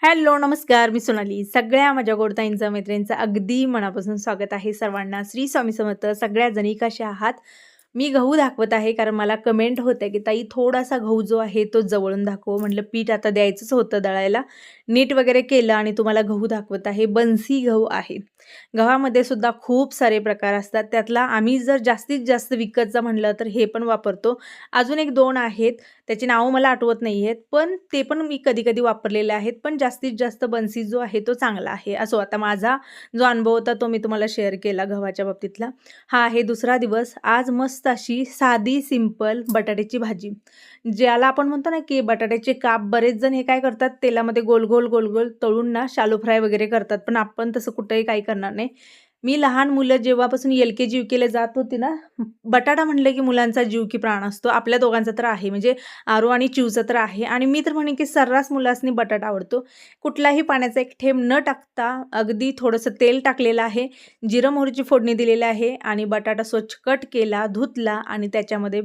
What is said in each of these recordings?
Hello, नमस्कार. मी सोनाली. सगळ्या माझ्या गोडताईंचं, मैत्रिणींचं अगदी मनापासून स्वागत आहे सर्वांना. श्री स्वामी समर्थ. सगळ्या जणी कशा आहात? मी गहू दाखवत आहे कारण मला कमेंट होते की ताई थोडासा गहू जो आहे तो जवळून दाखव. म्हटलं पीठ आता द्यायचंच होतं दळायला. नीट वगैरे केलं आणि तुम्हाला गहू दाखवत आहे. बन्सी गहू आहे. गव्हामध्ये सुद्धा खूप सारे प्रकार असतात. त्यातला आम्ही जर जास्तीत जास्त विकतचा म्हटलं तर हे पण वापरतो. अजून एक 2 आहेत. त्याची नावं मला आठवत नाही आहेत. पण ते पण मी कधी-कधी वापरलेले आहेत. पण जास्तीत जास्त बन्सी जो आहे तो चांगला आहे. असो आता माझा जो अनुभव होता तो मी तुम्हाला शेअर केला गव्हाच्या बाबतीतला. हा आहे दुसरा दिवस. आज मस्त अशी साधी सिंपल बटाट्याची भाजी. ज्याला आपण म्हणतो ना, की बटाट्याचे काप बरेच जण हे काय करतात तेलामध्ये गोल-गोल, गोल-गोल तळून ना शॅलो फ्राय वगैरे करतात. पण आपण तसं कुठेही काही करणार नाही. मी लहान मुलं जेव्हापासून एल-के-जी, यू-केला जात होती ना, बटाटा म्हटलं की मुलांचा जीव की प्राण असतो. आपल्या दोघांचा तर आहे म्हणजे आरू आणि चिवचा तर आहे आणि मी तर म्हणेन की सर्रास मुलासनी बटाटा आवडतो. कुठलाही पाण्याचा एक थेंब न टाकता अगदी थोडंसं तेल टाकलेलं आहे, जिरं मोहरीची फोडणी दिलेली आहे आणि बटाटा स्वच्छ कट केला, धुतला आणि त्याच्यामध्ये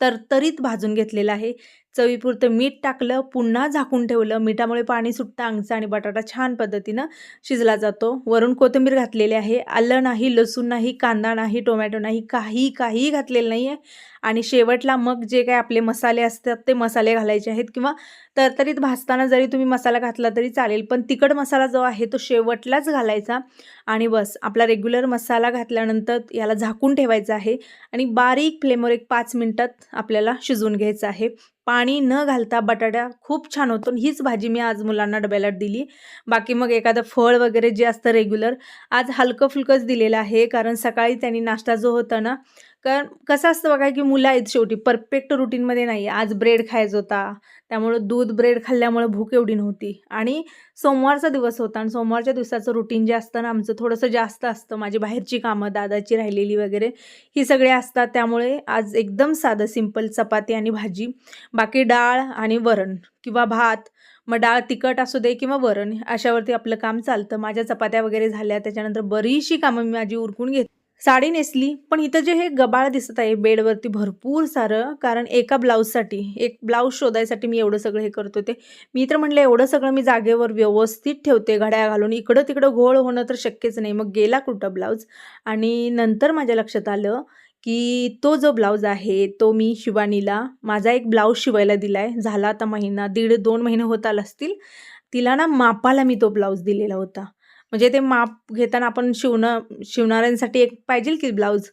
तरतरीत भाजून घेतलेला आहे. चवीपुरतं मीठ टाकलं, पुन्हा झाकून ठेवलं. मिठामुळे पाणी सुटतं अंगचं आणि बटाटा छान पद्धतीनं शिजला जातो. वरून कोथिंबीर घातलेली आहे. आलं नाही, लसूण नाही, कांदा नाही, टोमॅटो नाही, काहीही घातलेलं नाही आहे. आणि शेवटला मग जे काही आपले मसाले असतात ते मसाले घालायचे आहेत किंवा तरतरीत भाजताना जरी तुम्ही मसाला घातला तरी चालेल. पण तिखट मसाला जो आहे तो शेवटलाच घालायचा आणि बस आपला रेग्युलर मसाला घातल्यानंतर याला झाकून ठेवायचं आहे आणि बारीक फ्लेमवर एक 5 मिनिटात आपल्याला शिजवून घ्यायचं आहे. पाणी न घालता बटाटा खूप छान होतो. हीच भाजी मी आज मुलांना डब्याला दिली. बाकी मग एखादं फळ वगैरे जे असतं रेग्युलर आज हलकं-फुलकंच दिलेलं आहे. कारण सकाळी त्यांनी नाश्ता जो होता ना, कारण कसं असतं बघा, की मुलं आहेत शेवटी परफेक्ट रुटीनमध्ये नाही. आज ब्रेड खायचा होता. त्यामुळं दूध ब्रेड खाल्ल्यामुळं भूक एवढी नव्हती आणि सोमवारचा दिवस होता आणि सोमवारच्या दिवसाचं रुटीन जे असतं ना आमचं थोडंसं जास्त असतं. माझी बाहेरची कामं, दादाची राहिलेली वगैरे ही सगळी असतात. त्यामुळे आज एकदम साधं सिंपल चपाती आणि भाजी. बाकी डाळ आणि वरण किंवा भात. मग डाळ तिखट असू दे किंवा वरण अशावरती आपलं काम चालतं. माझ्या चपात्या वगैरे झाल्या त्याच्यानंतर बरीचशी कामं मी माझी उरकून घेतली. साडी नेसली, पण इथं जे हे गबाळ दिसत आहे बेडवरती भरपूर सारं, कारण एका ब्लाऊजसाठी, एक ब्लाऊज शोधायसाठी मी एवढं सगळं हे करत होते. मी तर म्हटलं एवढं सगळं मी जागेवर व्यवस्थित ठेवते घड्याळ घालून, इकडं-तिकडं घोळ होणं तर शक्यच नाही. मग गेला कुठं ब्लाऊज आणि नंतर माझ्या लक्षात आलं, की तो जो ब्लाऊज आहे, तो मी शिवानीला माझा एक ब्लाऊज शिवायला दिलाय. झाला आता महिना, 1.5-2 महिने होत आले असतील. तिला ना मापाला मी तो ब्लाऊज दिलेला होता. म्हणजे ते माप घेताना आपण शिवणाऱ्यांसाठी एक पाहिजेल की ब्लाऊज,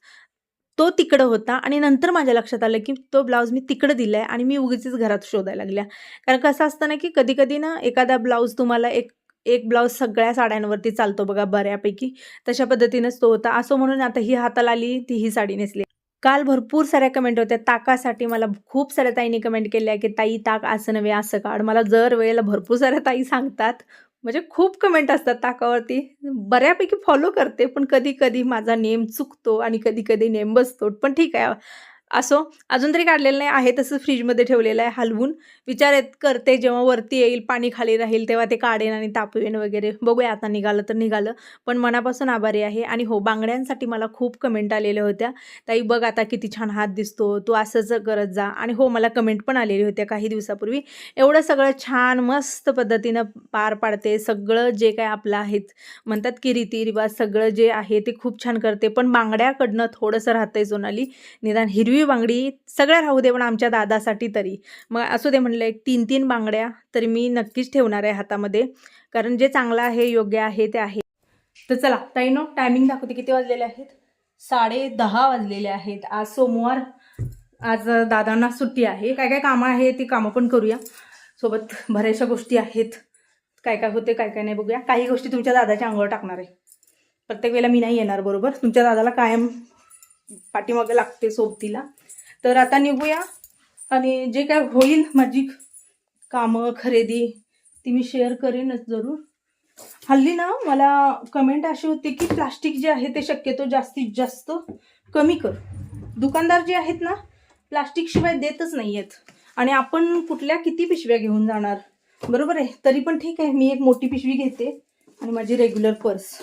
तो तिकडं होता आणि नंतर माझ्या लक्षात आलं, की तो ब्लाऊज मी तिकडं दिलाय आणि मी उगीचच घरात शोधायला लागल्या. कारण कसं असतं ना, की कधी-कधी ना एखादा ब्लाऊज तुम्हाला एक एक ब्लाऊज सगळ्या साड्यांवरती चालतो बघा बऱ्यापैकी, तशा पद्धतीनेच तो होता. असो म्हणून आता ही हाताला आली, ती ही साडी नेसली. काल भरपूर साऱ्या कमेंट होत्या ताकासाठी. मला खूप साऱ्या ताईंनी कमेंट केल्या, की "ताई ताक असं नव्हे, असं काढ." मला दर वेळेला भरपूर साऱ्या ताई सांगतात. म्हणजे खूप कमेंट असतात ताकावरती. बऱ्यापैकी फॉलो करते, पण कधी-कधी माझा नेम चुकतो आणि कधी-कधी नेम बसतो. पण ठीक आहे. असो, अजून तरी काढलेलं नाही. आहे तसं फ्रिजमध्ये ठेवलेलं आहे हलवून. विचार येत करते जेव्हा वरती येईल, पाणी खाली राहील, तेव्हा ते काढेन आणि तापवेन वगैरे. बघूया आता निघालं तर निघालं. पण मनापासून आभारी आहे. आणि हो, बांगड्यांसाठी मला खूप कमेंट आलेल्या होत्या. "ताई बघ आता किती छान हात दिसतो, तू असंच करत जा." आणि हो, मला कमेंट पण आलेल्या होत्या काही दिवसापूर्वी. एवढं सगळं छान मस्त पद्धतीनं पार पाडते. सगळं जे काही आपलं आहेत म्हणतात की रीतिरिवाज सगळं जे आहे ते खूप छान करते. पण बांगड्याकडनं थोडंसं राहतंय सोनाली. निदान हिरवी बांगडी सगळ्या राहू दे पण आमच्या दादासाठी तरी. मग असू दे म्हटलं एक 3-3 बांगड्या तरी मी नक्कीच ठेवणार आहे हातामध्ये. कारण जे चांगलं आहे, योग्य आहे ते आहे. तर चला ताईनो टायमिंग दाखवते किती वाजलेले आहेत. 10:30 वाजलेले आहेत. आज सोमवार. आज दादांना सुट्टी आहे. काय काय कामं आहे ती कामं पण करूया. सोबत बऱ्याचशा गोष्टी आहेत. काय काय होते काय काय नाही बघूया. काही गोष्टी तुमच्या दादाच्या अंगावर टाकणार आहे. प्रत्येक वेळेला मी नाही येणार बरोबर. तुमच्या दादाला कायम पाठीमागे लागते सोबतीला. तर आता निघूया आणि जे काय होईल माझी कामं खरेदी ती मी शेअर करेनच जरूर. हल्ली ना मला कमेंट अशी होती की प्लास्टिक जे आहे ते शक्यतो जास्तीत जास्त कमी कर. दुकानदार जे आहेत ना प्लास्टिक शिवाय देतच नाही आहेत आणि आपण कुठल्या किती पिशव्या घेऊन जाणार, बरोबर आहे. तरी पण ठीक आहे, मी एक मोठी पिशवी घेते आणि माझी रेग्युलर पर्स.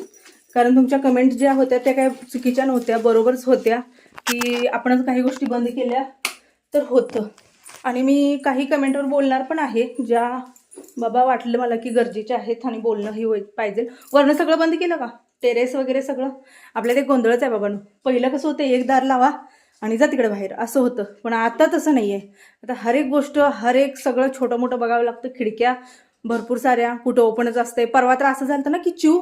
कारण तुमच्या कमेंट ज्या होत्या त्या काय चुकीच्या नव्हत्या, बरोबरच होत्या की आपणच काही गोष्टी बंद केल्या तर होतं. आणि मी काही कमेंटवर बोलणार पण आहे ज्या बाबा वाटलं मला की गरजेचे आहेत आणि बोलणंही होईल पाहिजे. वरनं सगळं बंद केलं का, टेरेस वगैरे सगळं? आपल्याला ते गोंधळच आहे बाबांनो. पहिलं कसं होतं, एक दार लावा आणि जा तिकडे बाहेर असं होतं, पण आता तसं नाही आहे. आता हर एक गोष्ट, हर एक सगळं छोटं मोठं बघावं लागतं. खिडक्या भरपूर साऱ्या, कुठं ओपनच असते. परवा तर असं झालं ना की चिव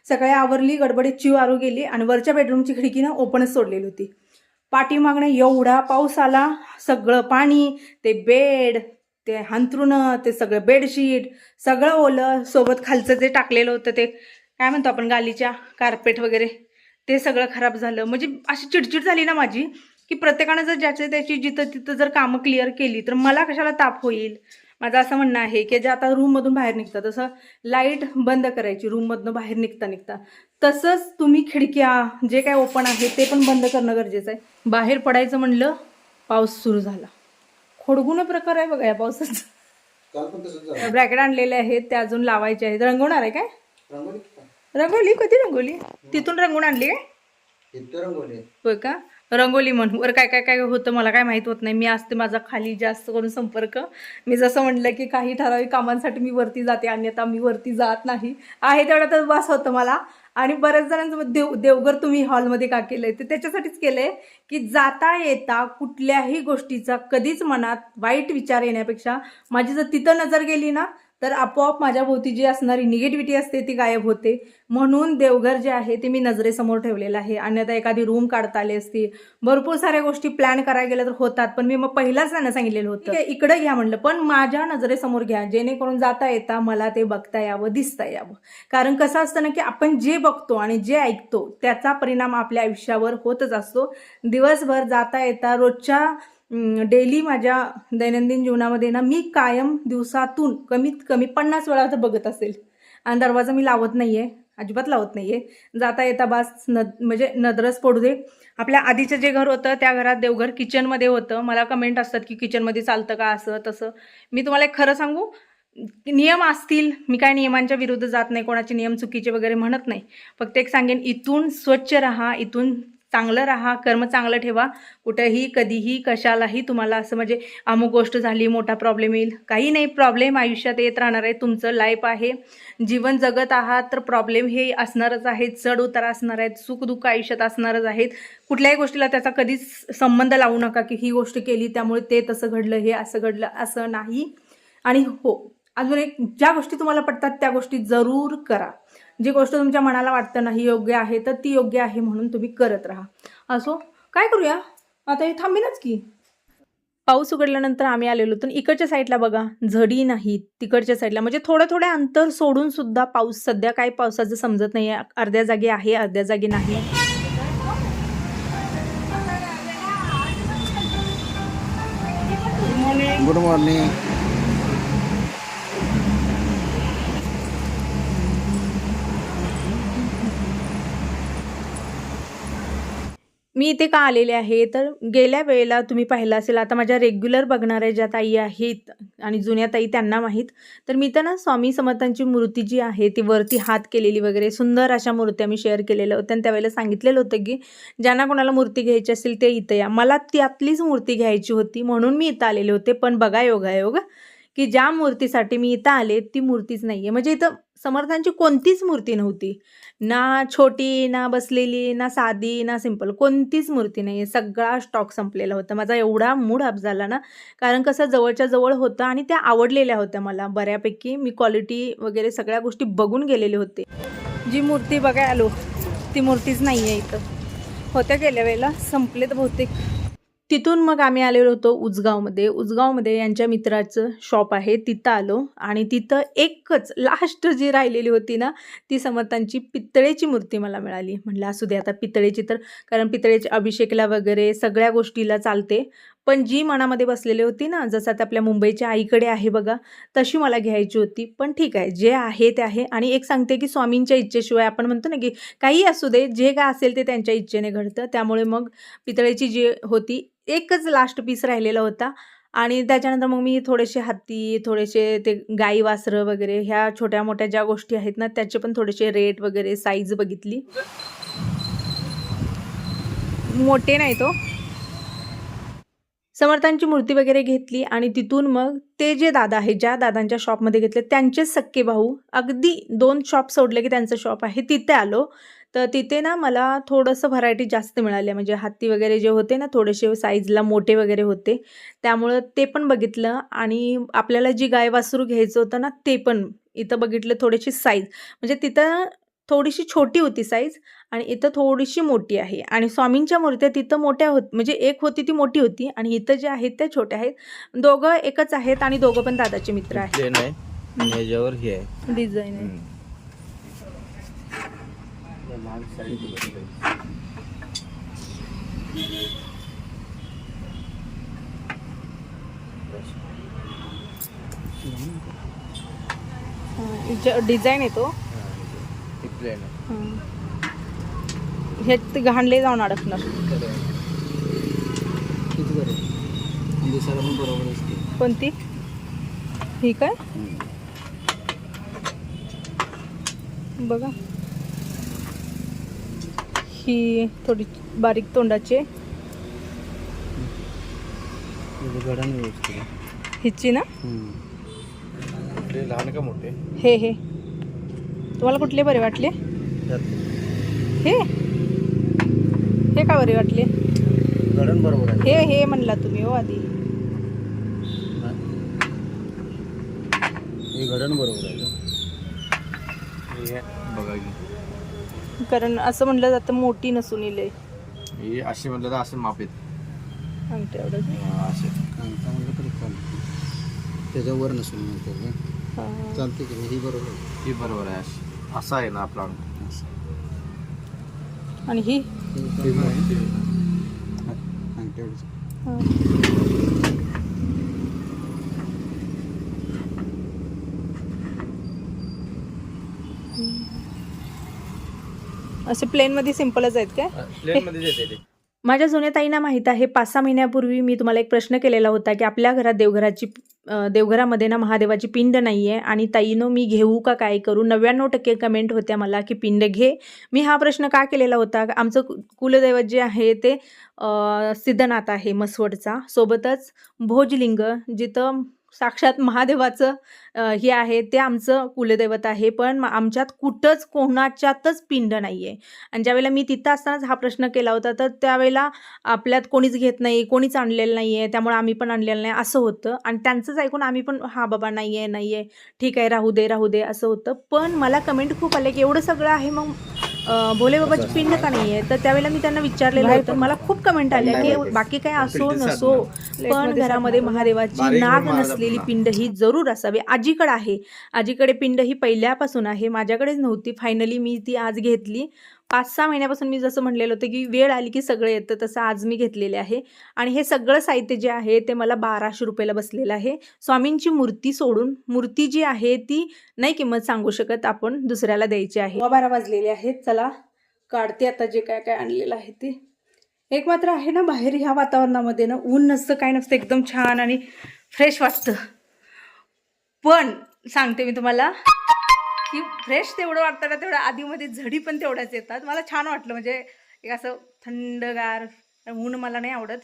सकाळी आवरली, गडबडीत चिव आरू गेली आणि वरच्या बेडरूमची खिडकी ना ओपनच सोडलेली होती. पाठीमागणे एवढा पाऊस आला, सगळं पाणी, ते बेड, ते हांथरुणं, ते सगळं बेडशीट सगळं ओलं, सोबत खालचं जे टाकलेलं होतं ते काय म्हणतो आपण गालीच्या कार्पेट वगैरे, ते सगळं खराब झालं. म्हणजे अशी चिडचिड झाली ना माझी की प्रत्येकानं जर ज्याची त्याची जिथं तिथं जर कामं क्लिअर केली तर मला कशाला ताप होईल. माझं असं म्हणणं आहे की जे आता रूममधून बाहेर निघतात तसं लाईट बंद करायची रूममधून बाहेर निघता. तसंच तुम्ही खिडक्या जे काय ओपन आहे ते पण बंद करणं गरजेचं आहे. बाहेर पडायचं म्हणलं, पाऊस सुरू झाला. खोडगुण प्रकार आहे बघा या पावसाचा. ब्रॅकेट आणलेले आहेत, ते अजून लावायचे आहेत. रंगवणार आहे काय? रंगोली कधी रंगोली तिथून रंगवून आणली काय? होय का? रंगोली म्हणून वर काय काय काय होतं मला काय माहीत होत नाही. मी असते माझा खाली जास्त करून संपर्क. मी जसं म्हटलं की काही ठराविक कामांसाठी मी वरती जाते, अन्यथा मी वरती जात नाही. आहे तेवढा तर बस होतं मला. आणि बऱ्याच जणांचं देवघर तुम्ही हॉलमध्ये का केलंय तर त्याच्यासाठीच केलंय की जाता येता कुठल्याही गोष्टीचा कधीच मनात वाईट विचार येण्यापेक्षा माझी जर तिथं नजर गेली ना तर आपोआप माझ्या भोवती जी असणारी निगेटिव्हिटी असते ती गायब होते. म्हणून देवघर जे आहे ते मी नजरेसमोर ठेवलेलं आहे. अन्यथा एखादी रूम काढता आली असती, भरपूर साऱ्या गोष्टी प्लॅन करायला गेल्या तर होतात, पण मी मग पहिलाच त्यांना सांगितलेलं होतं इकडे घ्या म्हणलं, पण माझ्या नजरेसमोर घ्या जेणेकरून जाता येता मला ते बघता यावं, दिसता यावं. कारण कसं असतं ना की आपण जे बघतो आणि जे ऐकतो त्याचा परिणाम आपल्या आयुष्यावर होतच असतो. दिवसभर जाता येता रोजच्या डेली माझ्या दैनंदिन जीवनामध्ये ना मी कायम दिवसातून कमीत कमी 50 वेळा तर बघत असेल. आणि दरवाजा मी लावत नाहीये, अजिबात लावत नाहीये. जाता येता बास म्हणजे नजरच पडू दे. आपल्या आधीचं जे घर होतं त्या घरात देवघर किचनमध्ये होतं. मला कमेंट असतात की किचनमध्ये चालतं का असं तसं. मी तुम्हाला एक खरं सांगू, नियम असतील, मी काय नियमांच्या विरुद्ध जात नाही, कोणाचे नियम चुकीचे वगैरे म्हणत नाही. फक्त एक सांगेन, इथून स्वच्छ राहा, इथून चांगलं राहा, कर्म चांगलं ठेवा. कुठेही कधीही कशालाही तुम्हाला असं म्हणजे अमुक गोष्ट झाली मोठा प्रॉब्लेम येईल, काही नाही. प्रॉब्लेम आयुष्यात येत राहणार आहे. तुमचं लाईफ आहे, जीवन जगत आहात तर प्रॉब्लेम हे असणारच आहेत, चढ उतार असणार आहेत, सुखदुःख आयुष्यात असणारच आहेत. कुठल्याही गोष्टीला त्याचा कधीच संबंध लावू नका की ही गोष्ट केली त्यामुळे ते तसं घडलं, हे असं घडलं, असं नाही. आणि हो, अजून एक, ज्या गोष्टी तुम्हाला पटतात त्या गोष्टी जरूर करा. जी गोष्ट तुमच्या मनाला वाटतं नाही योग्य आहे तर ती योग्य आहे म्हणून तुम्ही करत राहा. असो, काय करूया आता, हे थांबेनच की. पाऊस उघडल्यानंतर आम्ही आलेलो तर इकडच्या साईडला बघा झडी नाही, तिकडच्या साईडला म्हणजे थोडं अंतर सोडून सुद्धा पाऊस. सध्या काय पावसाचं समजत नाही आहे, अर्ध्या जागी आहे अर्ध्या जागी नाही. Good morning. मी इथे का आलेले आहे तर गेल्या वेळेला तुम्ही पाहिलं असेल, आता माझ्या रेग्युलर बघणाऱ्या ज्या ताई आहेत आणि जुन्या ताई त्यांना माहीत, तर मी तर ना स्वामी समर्थांची मूर्ती जी आहे ती वरती हात केलेली वगैरे सुंदर अशा मूर्त्या मी शेअर केलेल्या होत्या. आणि त्यावेळेला सांगितलेलं होतं की ज्यांना कोणाला मूर्ती घ्यायची असेल ते इथं या. मला त्यातलीच मूर्ती घ्यायची होती म्हणून मी इथं आलेले होते. पण बघा योगायोग की ज्या मूर्तीसाठी मी इथं आले ती मूर्तीच नाही आहे. म्हणजे इथं समर्थांची कोणतीच मूर्ती नव्हती, ना छोटी, ना बसलेली, ना साधी, ना सिंपल, कोणतीच मूर्ती नाही आहे. सगळा स्टॉक संपलेला होता. माझा एवढा मूड अप झाला ना, कारण कसं जवळच्या जवळ होतं आणि त्या आवडलेल्या होत्या मला बऱ्यापैकी. मी क्वालिटी वगैरे सगळ्या गोष्टी बघून गेलेले होते. जी मूर्ती बघायला आलो ती मूर्तीच नाही आहे इथं. होत्या गेल्या वेळेला, संपलेत बहुतेक. तिथून मग आम्ही आलेलो होतो उजगावमध्ये यांच्या मित्राचं शॉप आहे, तिथं आलो. आणि तिथं एकच लास्ट जी राहिलेली होती ना ती समर्थांची पितळेची मूर्ती मला मिळाली. म्हटलं असू दे आता पितळेची, तर कारण पितळेची अभिषेकला वगैरे सगळ्या गोष्टीला चालते. पण जी मनामध्ये बसलेली होती ना, जसं आता आपल्या मुंबईच्या आईकडे आहे बघा, तशी मला घ्यायची होती. पण ठीक आहे, जे आहे ते आहे. आणि एक सांगते की स्वामींच्या इच्छेशिवाय, आपण म्हणतो ना की काही असू दे, जे काय असेल ते त्यांच्या इच्छेने घडतं. त्यामुळे मग पितळेची जी होती एकच लास्ट पीस राहिलेला होता. आणि त्याच्यानंतर मग मी थोडेसे हत्ती, थोडेसे ते गाई वासरं वगैरे ह्या छोट्या मोठ्या ज्या गोष्टी आहेत ना त्याचे पण थोडेसे रेट वगैरे साईज बघितली. मोठे नाही तो समर्थांची मूर्ती वगैरे घेतली आणि तिथून मग ते जे दादा आहेत, ज्या दादांच्या शॉपमध्ये घेतले त्यांचेच सख्खे भाऊ, अगदी 2 शॉप सोडले की त्यांचं शॉप आहे, तिथे आलो. तर तिथे ना मला थोडंसं व्हरायटी जास्त मिळाली. म्हणजे हत्ती वगैरे जे होते ना, थोडेसे साईजला मोठे वगैरे होते. त्यामुळं ते पण बघितलं आणि आपल्याला जी गाय वासरू घ्यायचं होतं ना, ते पण इथं बघितलं. थोडीशी साईज म्हणजे तिथं थोडीशी छोटी होती साईज आणि इथं थोडीशी मोठी आहे. आणि स्वामींच्या मूर्त्या तिथं मोठ्या म्हणजे एक होती ती मोठी होती आणि इथं जे आहेत त्या छोट्या आहेत. दोघं एकच आहेत आणि दोघं पण दादाचे मित्र आहेत. प्लेन आहे आणि याच्यावर हे आहे डिझाईन आहे. लहान साईज डिझाईन येतो. प्लेन आहे. हे ते घाणले जाऊन अडकणार. किती बरं दिसायला पण बरोबर असते. कोणती ही काय बघा, ही थोडी बारीक तोंडाची आहे. गडाने व्यवस्थित हिची ना, लहान का मोठे हे तुम्हाला कुठले बरे वाटले? हे का बरे वाटले? गडन बरोबर आहे. हे म्हणला तुम्ही हो आधी. हे गडन बरोबर आहे का? बघा की, कारण असं म्हणलं जातं मोठी नसून इले हे असे म्हणलं तर असे माप आहेत. अंगठ्या एवढं असे अंगठा म्हणलं तरी चालतं. त्याच्यावर नसून म्हणतो चालते की ही बरोबर आहे. ही बरोबर आहे. असा आहे ना आपला अंगठा. आणि ही असे प्लेन मध्ये सिंपलच आहेत काय? प्लेन मध्ये येते ते. माझ्या जुन्या ताईंना माहीत आहे, 5-6 महिन्यापूर्वी मी तुम्हाला एक प्रश्न केलेला होता की आपल्या घरात देवघरामध्ये ना महादेवाची पिंड नाही आहे आणि ताईनो मी घेऊ का काय करू? 99% कमेंट होत्या मला की पिंड घे. मी हा प्रश्न का केलेला होता? आमचं कुलदैवत जे आहे ते सिद्धनाथ आहे मसवडचा. सोबतच भोजलिंग जिथं साक्षात महादेवाचं हे आहे ते आमचं कुलदैवत आहे. पण आमच्यात कुठंच कोणाच्यातच पिंड नाही आहे. आणि ज्यावेळेला मी तिथं असतानाच हा प्रश्न केला होता, तर त्यावेळेला आपल्यात कोणीच घेत नाही, कोणीच आणलेलं नाही आहे, त्यामुळे आम्ही पण आणलेलं नाही असं होतं. आणि त्यांचंच ऐकून आम्ही पण हां बाबा नाही आहे ठीक आहे, राहू दे असं होतं. पण मला कमेंट खूप आले की एवढं सगळं आहे मग भोले बाबाची पिंड का नाही आहे? तर त्यावेळेला मी त्यांना विचारलेलं होतं. मला खूप कमेंट आल्या की बाकी काय असो नसो, पण घरामध्ये महादेवाची नाग नसलेली पिंड ही जरूर असावी. आजीकडे आहे, आजीकडे पिंड ही पहिल्यापासून आहे, माझ्याकडेच नव्हती. फायनली मी ती आज घेतली. 5-6 महिन्यापासून मी जसं म्हणलेलं होतं की वेळ आली की सगळं येतं, तसं आज मी घेतलेले आहे. आणि हे सगळं साहित्य जे आहे ते मला 1200 रुपयाला बसलेलं आहे. स्वामींची मूर्ती सोडून मूर्ती जी आहे ती नाही किंमत सांगू शकत, आपण दुसऱ्याला द्यायची आहे. 12 वाजलेले आहेत. चला काढते आता जे काय काय आणलेलं आहे ते. एक मात्र आहे ना, बाहेर ह्या वातावरणामध्ये ना ऊन नसतं काय नसतं, एकदम छान आणि फ्रेश वाटतं. पण सांगते मी तुम्हाला की फ्रेश तेवढं वाटतं ना, तेवढं आधीमध्ये झडी पण तेवढ्याच येतात. मला छान वाटलं, म्हणजे एक असं थंडगार. ऊन मला नाही आवडत,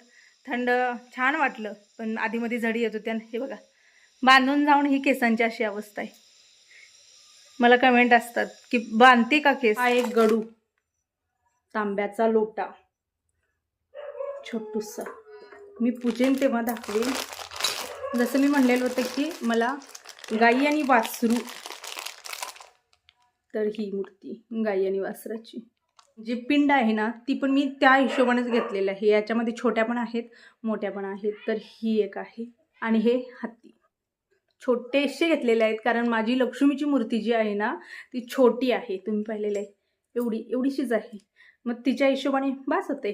थंड छान वाटलं. पण आधीमध्ये झडी येत होत्या. हे बघा, बांधून जाऊन ही केसांची अशी अवस्था आहे. मला कमेंट असतात की बांधते का केस? हा एक गडू, तांब्याचा लोटा छोटूसा, मी पूजेन तेव्हा दाखवेन. जसं मी म्हणलेलं होतं की मला गाई आणि वासरू, तर ही मूर्ती गाई आणि वासराची जी पिंड आहे ना, ती पण मी त्या हिशोबानेच घेतलेलं आहे. याच्यामध्ये छोट्या पण आहेत, मोठ्या पण आहेत. तर ही एक आहे आणि हे हत्ती छोटेसे घेतलेले आहेत, कारण माझी लक्ष्मीची मूर्ती जी आहे ना ती छोटी आहे. तुम्ही पाहिलेलं आहे, एवढीशीच आहे. मग तिच्या हिशोबाने बास होते.